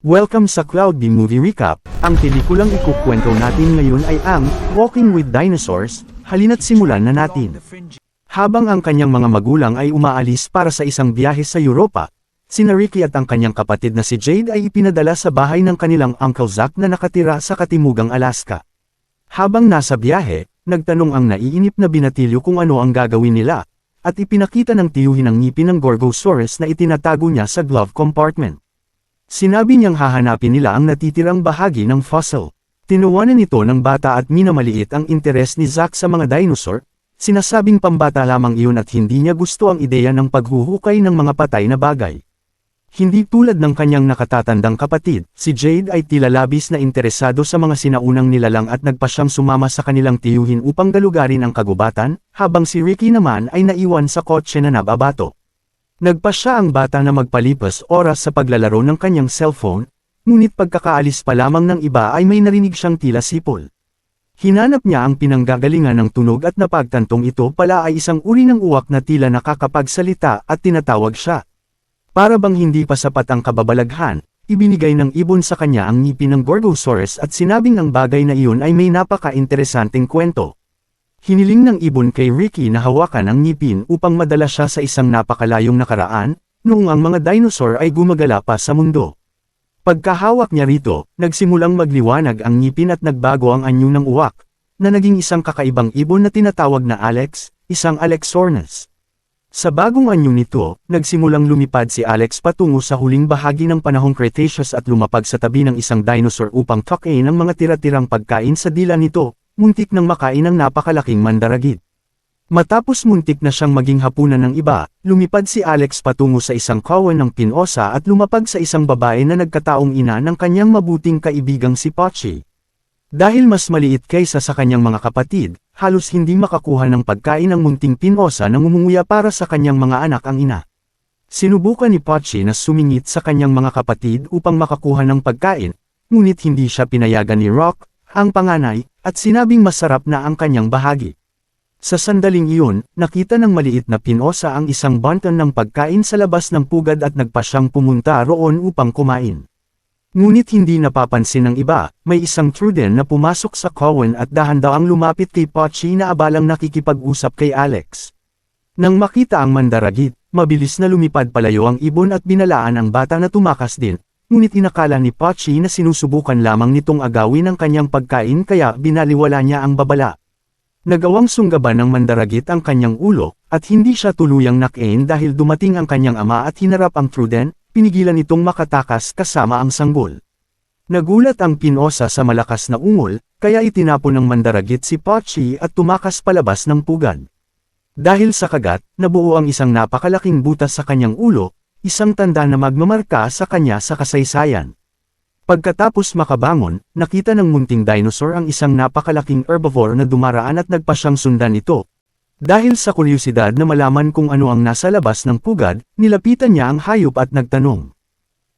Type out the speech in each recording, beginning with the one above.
Welcome sa Cloud B Movie Recap. Ang pelikulang ikukwento natin ngayon ay ang Walking with Dinosaurs. Halina't simulan na natin. Habang ang kanyang mga magulang ay umaalis para sa isang biyahe sa Europa, sina Ricky at ang kanyang kapatid na si Jade ay ipinadala sa bahay ng kanilang Uncle Zack na nakatira sa katimugang Alaska. Habang nasa biyahe, nagtanong ang naiinip na binatilyo kung ano ang gagawin nila, at ipinakita ng tiyuhin ang ngipin ng Gorgosaurus na itinatago niya sa glove compartment. Sinabi niyang hahanapin nila ang natitirang bahagi ng fossil. Tinuwanan ito ng bata at minamaliit ang interes ni Zack sa mga dinosaur, sinasabing pambata lamang iyon at hindi niya gusto ang ideya ng paghuhukay ng mga patay na bagay. Hindi tulad ng kanyang nakatatandang kapatid, si Jade ay tila labis na interesado sa mga sinaunang nilalang at nagpa siyang sumama sa kanilang tiyuhin upang galugarin ang kagubatan, habang si Ricky naman ay naiwan sa kotse na nababato. Nagpa siya ang bata na magpalipas oras sa paglalaro ng kanyang cellphone, ngunit pagkakaalis pa lamang ng iba ay may narinig siyang tila sipol. Hinanap niya ang pinanggagalingan ng tunog at napagtantong ito pala ay isang uri ng uwak na tila nakakapagsalita at tinatawag siya. Para bang hindi pa sapat ang kababalaghan, ibinigay ng ibon sa kanya ang ngipin ng Gorgosaurus at sinabing ang bagay na iyon ay may napaka-interesanteng kwento. Hiniling ng ibon kay Ricky na hawakan ang ngipin upang madala siya sa isang napakalayong nakaraan, noong ang mga dinosaur ay gumagala pa sa mundo. Pagkahawak niya rito, nagsimulang magliwanag ang ngipin at nagbago ang anyo ng uwak, na naging isang kakaibang ibon na tinatawag na Alex, isang Alexornus. Sa bagong anyo nito, nagsimulang lumipad si Alex patungo sa huling bahagi ng panahong Cretaceous at lumapag sa tabi ng isang dinosaur upang tuck-in ang mga tira-tirang pagkain sa dila nito. Muntik nang makain ng napakalaking mandaragit. Matapos muntik na siyang maging hapunan ng iba, lumipad si Alex patungo sa isang kawan ng Pinosa at lumapag sa isang babae na nagkataong ina ng kanyang mabuting kaibigang si Pochi. Dahil mas maliit kaysa sa kanyang mga kapatid, halos hindi makakuha ng pagkain ng munting Pinosa nang umunguya para sa kanyang mga anak ang ina. Sinubukan ni Pochi na sumingit sa kanyang mga kapatid upang makakuha ng pagkain, ngunit hindi siya pinayagan ni Rock, ang panganay, at sinabing masarap na ang kanyang bahagi. Sa sandaling iyon, nakita ng maliit na Pinosa ang isang banton ng pagkain sa labas ng pugad at nagpa siyang pumunta roon upang kumain. Ngunit hindi napapansin ng iba, may isang Truden na pumasok sa kawan at dahan-dahang lumapit kay Pochi na abalang nakikipag-usap kay Alex. Nang makita ang mandaragit, mabilis na lumipad palayo ang ibon at binalaan ang bata na tumakas din. Ngunit inakala ni Pochi na sinusubukan lamang nitong agawin ang kanyang pagkain kaya binaliwala niya ang babala. Nagawang sunggaban ng mandaragit ang kanyang ulo, at hindi siya tuluyang nakain dahil dumating ang kanyang ama at hinarap ang Truden, pinigilan itong makatakas kasama ang sanggol. Nagulat ang Pinosa sa malakas na ungol, kaya itinapon ng mandaragit si Pochi at tumakas palabas ng pugad. Dahil sa kagat, nabuo ang isang napakalaking butas sa kanyang ulo, isang tanda na magmamarka sa kanya sa kasaysayan. Pagkatapos makabangon, nakita ng munting dinosaur ang isang napakalaking herbivore na dumaraan at nagpa siyang sundan ito. Dahil sa kuryosidad na malaman kung ano ang nasa labas ng pugad, nilapitan niya ang hayop at nagtanong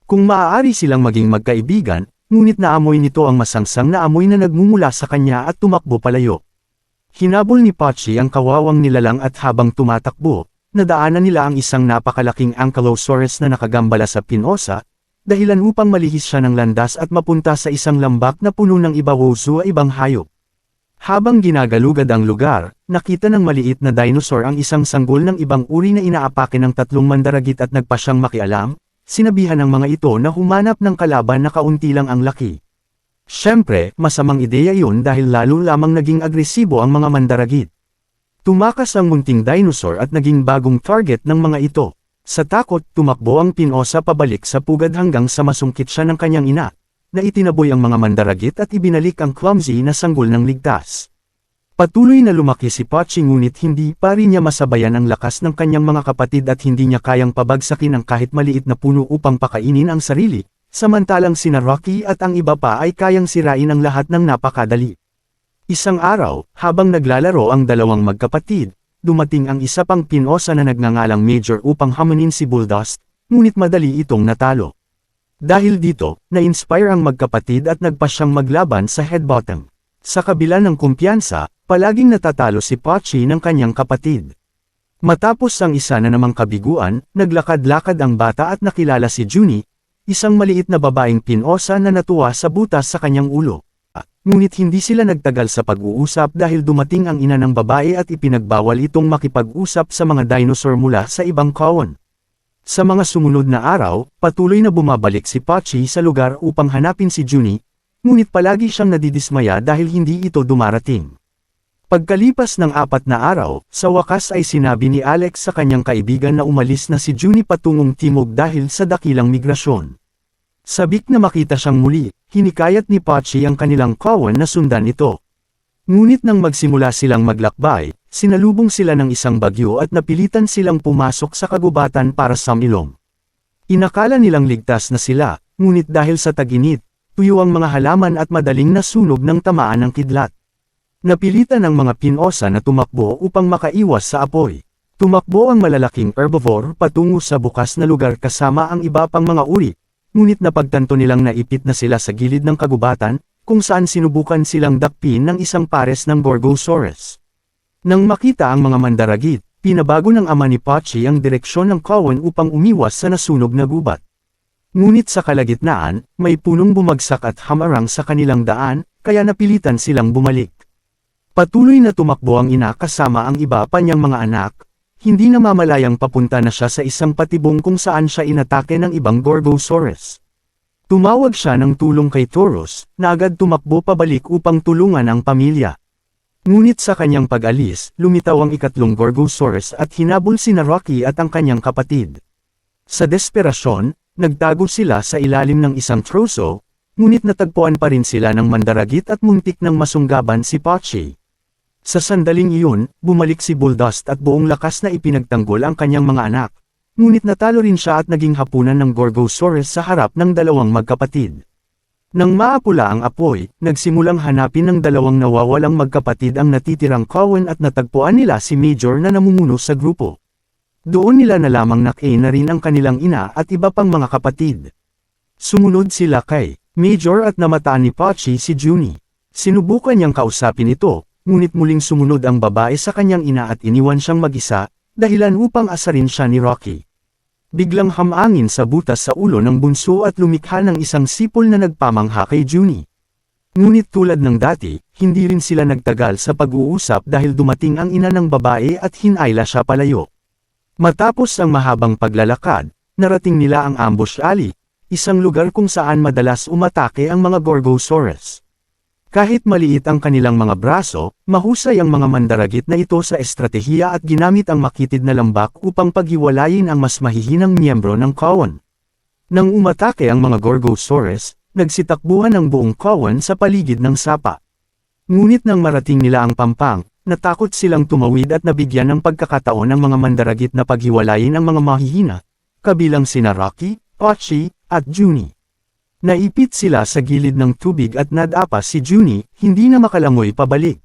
kung maaari silang maging magkaibigan, ngunit naamoy nito ang masangsang na amoy na nagmumula sa kanya at tumakbo palayo. Hinabol ni Pochi ang kawawang nilalang at habang tumatakbo, nadaanan nila ang isang napakalaking Ankylosaurus na nakagambala sa Pinosa, dahilan upang malihis siya ng landas at mapunta sa isang lambak na puno ng ibawoso ibang hayop. Habang ginagalugad ang lugar, nakita ng maliit na dinosaur ang isang sanggol ng ibang uri na inaapake ng tatlong mandaragit at nagpa siyang makialam, sinabihan ng mga ito na humanap ng kalaban na kaunti lang ang laki. Siyempre, masamang ideya iyon dahil lalo lamang naging agresibo ang mga mandaragit. Tumakas ang munting dinosaur at naging bagong target ng mga ito. Sa takot, tumakbo ang Pinosa pabalik sa pugad hanggang sa masungkit siya ng kanyang ina, na itinaboy ang mga mandaragit at ibinalik ang clumsy na sanggol ng ligtas. Patuloy na lumaki si Pochi ngunit hindi pa rin niya masabayan ang lakas ng kanyang mga kapatid at hindi niya kayang pabagsakin ang kahit maliit na puno upang pakainin ang sarili, samantalang sina Rocky at ang iba pa ay kayang sirain ang lahat ng napakadali. Isang araw, habang naglalaro ang dalawang magkapatid, dumating ang isa pang Pinosa na nagngangalang Major upang hamunin si Bulldust, ngunit madali itong natalo. Dahil dito, na-inspire ang magkapatid at nagpa siyang maglaban sa Headbottom. Sa kabila ng kumpiyansa, palaging natatalo si Pochi ng kanyang kapatid. Matapos ang isa na namang kabiguan, naglakad-lakad ang bata at nakilala si Junie, isang maliit na babaeng pinosa na natuwa sa butas sa kanyang ulo. Ngunit hindi sila nagtagal sa pag-uusap dahil dumating ang ina ng babae at ipinagbawal itong makipag-usap sa mga dinosaur mula sa ibang kawan. Sa mga sumunod na araw, patuloy na bumabalik si Pochi sa lugar upang hanapin si Junie, ngunit palagi siyang nadidismaya dahil hindi ito dumarating. Pagkalipas ng 4 na araw, sa wakas ay sinabi ni Alex sa kanyang kaibigan na umalis na si Junie patungong timog dahil sa dakilang migrasyon. Sabik na makita siyang muli, hinikayat ni Pochi ang kanilang kawan na sundan ito. Ngunit nang magsimula silang maglakbay, sinalubong sila ng isang bagyo at napilitan silang pumasok sa kagubatan para sa milong. Inakala nilang ligtas na sila, ngunit dahil sa tag-init, tuyo ang mga halaman at madaling nasunog ng tamaan ng kidlat. Napilitan ang mga pinosa na tumakbo upang makaiwas sa apoy. Tumakbo ang malalaking herbivore patungo sa bukas na lugar kasama ang iba pang mga uri, ngunit napagtanto nilang naipit na sila sa gilid ng kagubatan, kung saan sinubukan silang dakpin ng isang pares ng Gorgosaurus. Nang makita ang mga mandaragit, pinabago ng ama ni Pochi ang direksyon ng kawan upang umiwas sa nasunog na gubat. Ngunit sa kalagitnaan, may punong bumagsak at hamarang sa kanilang daan, kaya napilitan silang bumalik. Patuloy na tumakbo ang ina kasama ang iba pa niyang mga anak, hindi namamalayang papunta na siya sa isang patibong kung saan siya inatake ng ibang Gorgosaurus. Tumawag siya ng tulong kay Taurus, na agad tumakbo pabalik upang tulungan ang pamilya. Ngunit sa kanyang pag-alis, lumitaw ang ikatlong Gorgosaurus at hinabol sina Rocky at ang kanyang kapatid. Sa desperasyon, nagtago sila sa ilalim ng isang troso, ngunit natagpuan pa rin sila ng mandaragit at muntik ng masunggaban si Pochi. Sa sandaling iyon, bumalik si Bulldust at buong lakas na ipinagtanggol ang kanyang mga anak, ngunit natalo rin siya at naging hapunan ng Gorgosaurus sa harap ng dalawang magkapatid. Nang maapula ang apoy, nagsimulang hanapin ng dalawang nawawalang magkapatid ang natitirang kawan at natagpuan nila si Major na namumuno sa grupo. Doon nila nalamang na rin ang kanilang ina at iba pang mga kapatid. Sumunod sila kay Major at namataan ni Pochi si Junie. Sinubukan niyang kausapin ito, ngunit muling sumunod ang babae sa kanyang ina at iniwan siyang mag-isa, dahilan upang asarin siya ni Rocky. Biglang hamangin sa butas sa ulo ng bunso at lumikha ng isang sipol na nagpamangha kay Junie. Ngunit tulad ng dati, hindi rin sila nagtagal sa pag-uusap dahil dumating ang ina ng babae at hinayla siya palayo. Matapos ang mahabang paglalakad, narating nila ang ambush alley, isang lugar kung saan madalas umatake ang mga Gorgosaurus. Kahit maliit ang kanilang mga braso, mahusay ang mga mandaragit na ito sa estratehiya at ginamit ang makitid na lambak upang paghiwalayin ang mas mahihinang miyembro ng kawan. Nang umatake ang mga Gorgosaurus, nagsitakbuhan ang buong kawan sa paligid ng sapa. Ngunit nang marating nila ang pampang, natakot silang tumawid at nabigyan ng pagkakataon ng mga mandaragit na paghiwalayin ang mga mahihina, kabilang sina Rocky, Pochi, at Junie. Naipit sila sa gilid ng tubig at nadapa si Junie, hindi na makalangoy pabalik.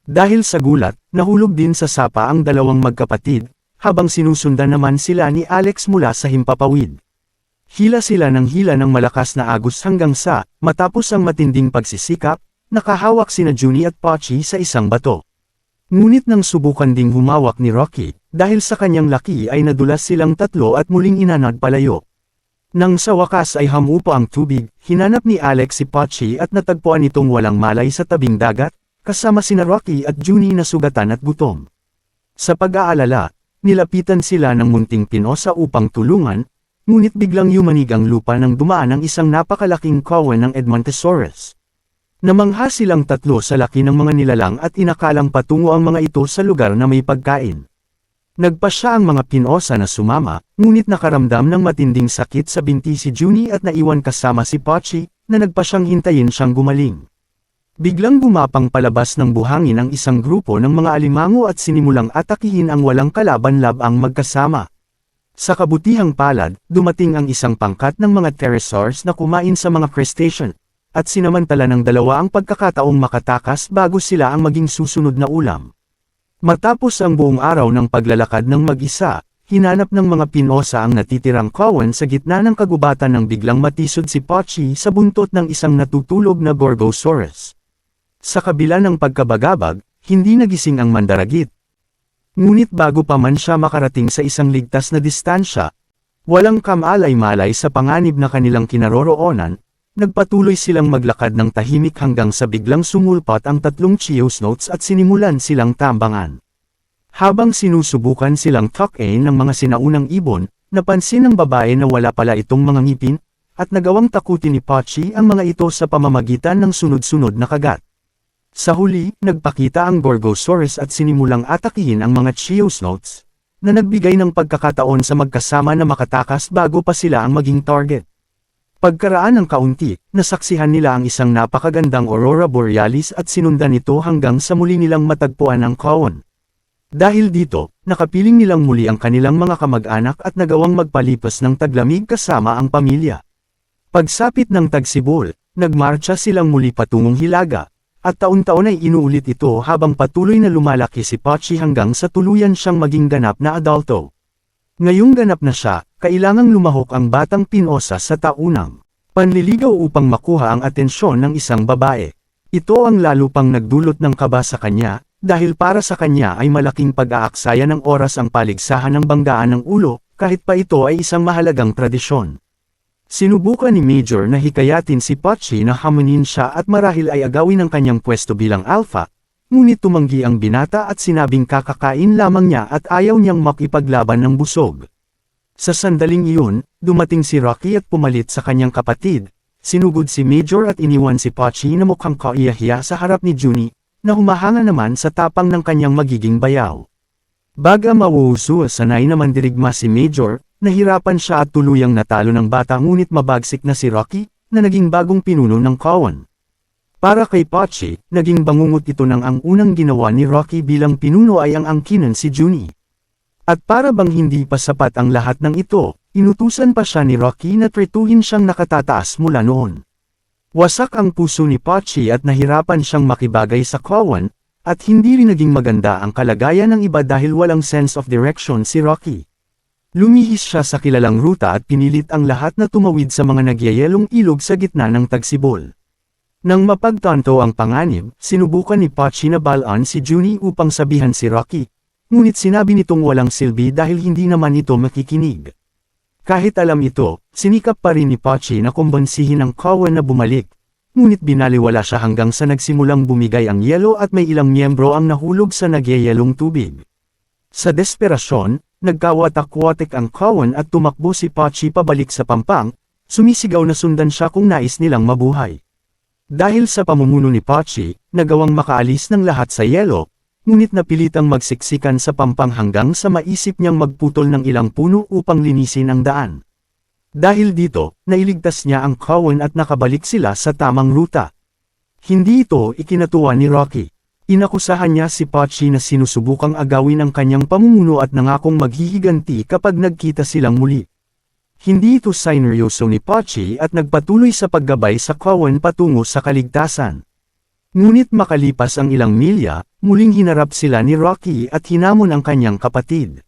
Dahil sa gulat, nahulog din sa sapa ang dalawang magkapatid, habang sinusundan naman sila ni Alex mula sa himpapawid. Hila sila ng hila ng malakas na agos hanggang sa, matapos ang matinding pagsisikap, nakahawak sina Junie at Pochi sa isang bato. Ngunit nang subukan ding humawak ni Rocky, dahil sa kanyang laki ay nadulas silang tatlo at muling inanad palayo. Nang sa wakas ay hamupa ang tubig, hinanap ni Alex si Pochi at natagpuan itong walang malay sa tabing dagat, kasama sina Rocky at Junie na sugatan at gutom. Sa pag-aalala, nilapitan sila ng munting pinosa upang tulungan, ngunit biglang yumanig ang lupa nang dumaan ang isang napakalaking kawan ng Edmontosaurus. Namangha silang tatlo sa laki ng mga nilalang at inakalang patungo ang mga ito sa lugar na may pagkain. Nagpasya ang mga pinosa na sumama, ngunit nakaramdam ng matinding sakit sa binti si Junie at naiwan kasama si Pochi, na nagpasyang hintayin siyang gumaling. Biglang gumapang palabas ng buhangin ang isang grupo ng mga alimango at sinimulang atakihin ang walang kalaban-labang magkasama. Sa kabutihang palad, dumating ang isang pangkat ng mga pterosaurs na kumain sa mga crustacean, at sinamantala ng dalawa ang pagkakataong makatakas bago sila ang maging susunod na ulam. Matapos ang buong araw ng paglalakad ng mag-isa, hinanap ng mga pinosa ang natitirang kawan sa gitna ng kagubatan nang biglang matisod si Pochi sa buntot ng isang natutulog na Gorgosaurus. Sa kabila ng pagkabagabag, hindi nagising ang mandaragit. Ngunit bago pa man siya makarating sa isang ligtas na distansya, Walang kamalay-malay sa panganib na kanilang kinaroroonan, nagpatuloy silang maglakad ng tahimik hanggang sa biglang sumulpat ang tatlong Geosnotes at sinimulan silang tambangan. Habang sinusubukan silang tuck-in ng mga sinaunang ibon, napansin ng babae na wala pala itong mga ngipin, at nagawang takutin ni Pochi ang mga ito sa pamamagitan ng sunod-sunod na kagat. Sa huli, nagpakita ang Gorgosaurus at sinimulang atakihin ang mga Geosnotes, na nagbigay ng pagkakataon sa magkasama na makatakas bago pa sila ang maging target. Pagkaraan ng kaunti, nasaksihan nila ang isang napakagandang Aurora Borealis at sinundan ito hanggang sa muli nilang matagpuan ang Cowan. Dahil dito, nakapiling nilang muli ang kanilang mga kamag-anak at nagawang magpalipas ng taglamig kasama ang pamilya. Pagsapit ng tagsibol, nagmarcha silang muli patungong Hilaga, at taon-taon ay inuulit ito habang patuloy na lumalaki si Pochi hanggang sa tuluyan siyang maging ganap na adulto. Ngayong ganap na siya, kailangang lumahok ang batang Pinosa sa taunang panliligaw upang makuha ang atensyon ng isang babae. Ito ang lalo pang nagdulot ng kaba sa kanya, dahil para sa kanya ay malaking pag-aaksaya ng oras ang paligsahan ng banggaan ng ulo, kahit pa ito ay isang mahalagang tradisyon. Sinubukan ni Major na hikayatin si Pochi na hamunin siya at marahil ay agawin ang kanyang pwesto bilang alpha, ngunit tumanggi ang binata at sinabing kakakain lamang niya at ayaw niyang makipaglaban ng busog. Sa sandaling iyon, dumating si Rocky at pumalit sa kanyang kapatid, sinugod si Major at iniwan si Pochi na mukhang kaiyahiya sa harap ni Junie, na humahanga naman sa tapang ng kanyang magiging bayaw. Baga mawuso sanay na mandirigma si Major, nahirapan siya at tuluyang natalo ng bata ngunit mabagsik na si Rocky, na naging bagong pinuno ng Cowan. Para kay Pochi, naging bangungot ito ng ang unang ginawa ni Rocky bilang pinuno ay ang angkinan si Junie. At para bang hindi pa sapat ang lahat ng ito, inutusan pa siya ni Rocky na tretuhin siyang nakatataas mula noon. Wasak ang puso ni Pochi at nahirapan siyang makibagay sa Cowan, at hindi rin naging maganda ang kalagayan ng iba dahil walang sense of direction si Rocky. Lumihis siya sa kilalang ruta at pinilit ang lahat na tumawid sa mga nagyayelong ilog sa gitna ng tagsibol. Nang mapagtanto ang panganib, sinubukan ni Pochi na balaan si Junie upang sabihan si Rocky, ngunit sinabi nitong walang silbi dahil hindi naman ito makikinig. Kahit alam ito, sinikap pa rin ni Pochi na kumbansihin ang Cowan na bumalik, ngunit binaliwala siya hanggang sa nagsimulang bumigay ang yelo at may ilang miyembro ang nahulog sa nagyayelong tubig. Sa desperasyon, nagkawatak-watik ang Cowan at tumakbo si Pochi pabalik sa pampang, sumisigaw na sundan siya kung nais nilang mabuhay. Dahil sa pamumuno ni Pochi, nagawang makaalis ng lahat sa yelo, ngunit napilitang magsiksikan sa pampang hanggang sa maisip niyang magputol ng ilang puno upang linisin ang daan. Dahil dito, nailigtas niya ang Cowan at nakabalik sila sa tamang ruta. Hindi ito ikinatuwa ni Rocky. Inakusahan niya si Pochi na sinusubukang agawin ang kanyang pamumuno at nangakong maghihiganti kapag nagkita silang muli. Hindi ito sineryoso ni Pochi at nagpatuloy sa paggabay sa Cowan patungo sa kaligtasan. Ngunit makalipas ang ilang milya, muling hinarap sila ni Rocky at hinamon ang kanyang kapatid.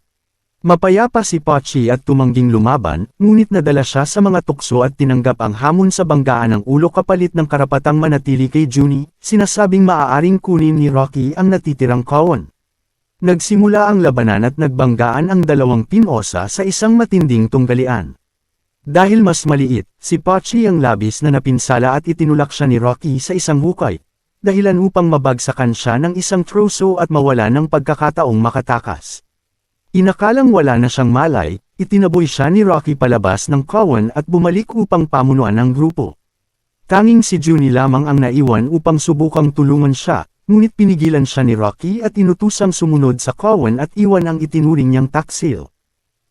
Mapayapa si Pochi at tumangging lumaban, ngunit nadala siya sa mga tukso at tinanggap ang hamon sa banggaan ng ulo kapalit ng karapatang manatili kay Junie, sinasabing maaaring kunin ni Rocky ang natitirang Cowan. Nagsimula ang labanan at nagbanggaan ang dalawang Pinosa sa isang matinding tunggalian. Dahil mas maliit, si Pochi ang labis na napinsala at itinulak siya ni Rocky sa isang hukay, dahilan upang mabagsakan siya ng isang troso at mawala ng pagkakataong makatakas. Inakalang wala na siyang malay, itinaboy siya ni Rocky palabas ng Cowan at bumalik upang pamunuan ang grupo. Tanging si Junie lamang ang naiwan upang subukang tulungan siya, ngunit pinigilan siya ni Rocky at inutusang sumunod sa Cowan at iwan ang itinuring niyang taksil.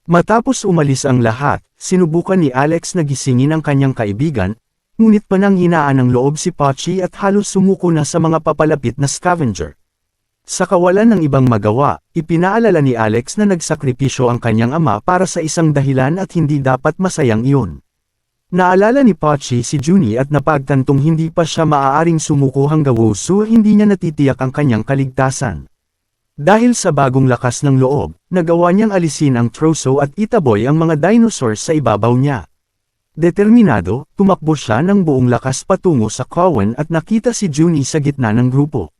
Matapos umalis ang lahat, sinubukan ni Alex na gisingin ang kanyang kaibigan, ngunit pananghinaan ng loob si Pochi at halos sumuko na sa mga papalapit na scavenger. Sa kawalan ng ibang magawa, ipinaalala ni Alex na nagsakripisyo ang kanyang ama para sa isang dahilan at hindi dapat masayang iyon. Naalala ni Pochi si Junie at napagtantong hindi pa siya maaaring sumuko hanggang so hindi niya natitiyak ang kanyang kaligtasan. Dahil sa bagong lakas ng loob, nagawa niyang alisin ang troso at itaboy ang mga dinosaurs sa ibabaw niya. Determinado, tumakbo siya ng buong lakas patungo sa Cowan at nakita si Junie sa gitna ng grupo.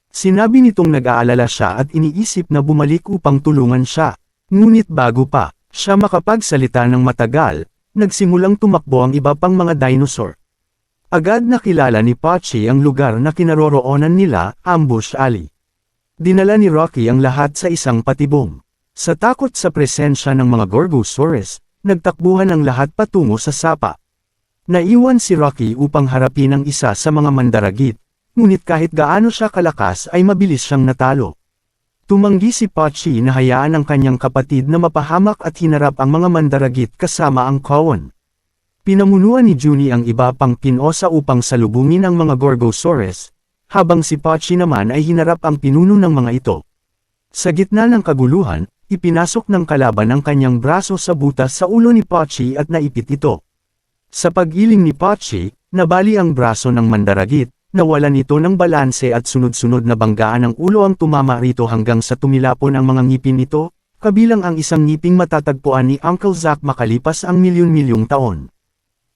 Sinabi nitong nag-aalala siya at iniisip na bumalik upang tulungan siya. Ngunit bago pa, siya makapagsalita ng matagal, nagsimulang tumakbo ang iba pang mga dinosaur. Agad nakilala ni Pochi ang lugar na kinaroroonan nila, Ambush Alley. Dinala ni Rocky ang lahat sa isang patibong. Sa takot sa presensya ng mga Gorgosaurus, nagtakbuhan ang lahat patungo sa sapa. Naiwan si Rocky upang harapin ang isa sa mga mandaragit, ngunit kahit gaano siya kalakas ay mabilis siyang natalo. Tumanggi si Pochi na hayaan ang kanyang kapatid na mapahamak at hinarap ang mga mandaragit kasama ang Cowan. Pinamunuan ni Junie ang iba pang pinosa upang salubungin ang mga Gorgosaurus, habang si Pochi naman ay hinarap ang pinuno ng mga ito. Sa gitna ng kaguluhan, ipinasok ng kalaban ang kanyang braso sa butas sa ulo ni Pochi at naipit ito. Sa pag-iling ni Pochi, nabali ang braso ng mandaragit, nawalan ito ng balanse at sunod-sunod na banggaan ng ulo ang tumama rito hanggang sa tumilapon ang mga ngipin nito, kabilang ang isang ngiping matatagpuan ni Uncle Zack makalipas ang milyon-milyong taon.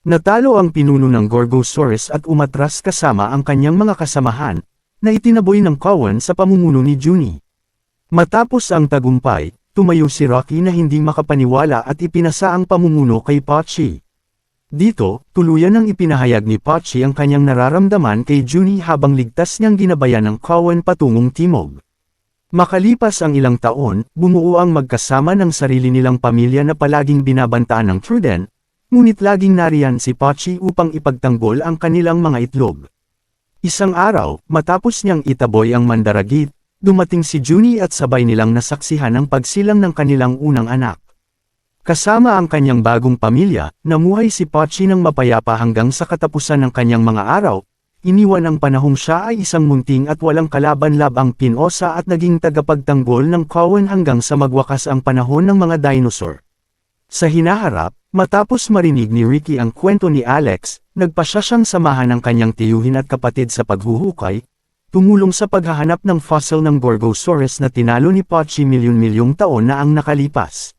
Natalo ang pinuno ng Gorgosaurus at umatras kasama ang kanyang mga kasamahan, na itinaboy ng Cowan sa pamumuno ni Junie. Matapos ang tagumpay, tumayo si Rocky na hindi makapaniwala at ipinasa ang pamumuno kay Pochi. Dito, tuluyan ang ipinahayag ni Pochi ang kanyang nararamdaman kay Junie habang ligtas niyang ginabayan ng Cowan patungong timog. Makalipas ang ilang taon, bumuo ang magkasama ng sarili nilang pamilya na palaging binabantaan ng Truden, ngunit laging nariyan si Pochi upang ipagtanggol ang kanilang mga itlog. Isang araw, matapos niyang itaboy ang mandaragit, dumating si Junie at sabay nilang nasaksihan ang pagsilang ng kanilang unang anak. Kasama ang kanyang bagong pamilya, namuhay si Pochi ng mapayapa hanggang sa katapusan ng kanyang mga araw, iniwan ang panahong siya ay isang munting at walang kalaban-labang pinosa at naging tagapagtanggol ng Cowan hanggang sa magwakas ang panahon ng mga dinosaur. Sa hinaharap, matapos marinig ni Ricky ang kwento ni Alex, nagpasya siyang samahan ang kanyang tiyuhin at kapatid sa paghuhukay, tumulong sa paghahanap ng fossil ng Gorgosaurus na tinalo ni Pochi milyon-milyong taon na ang nakalipas.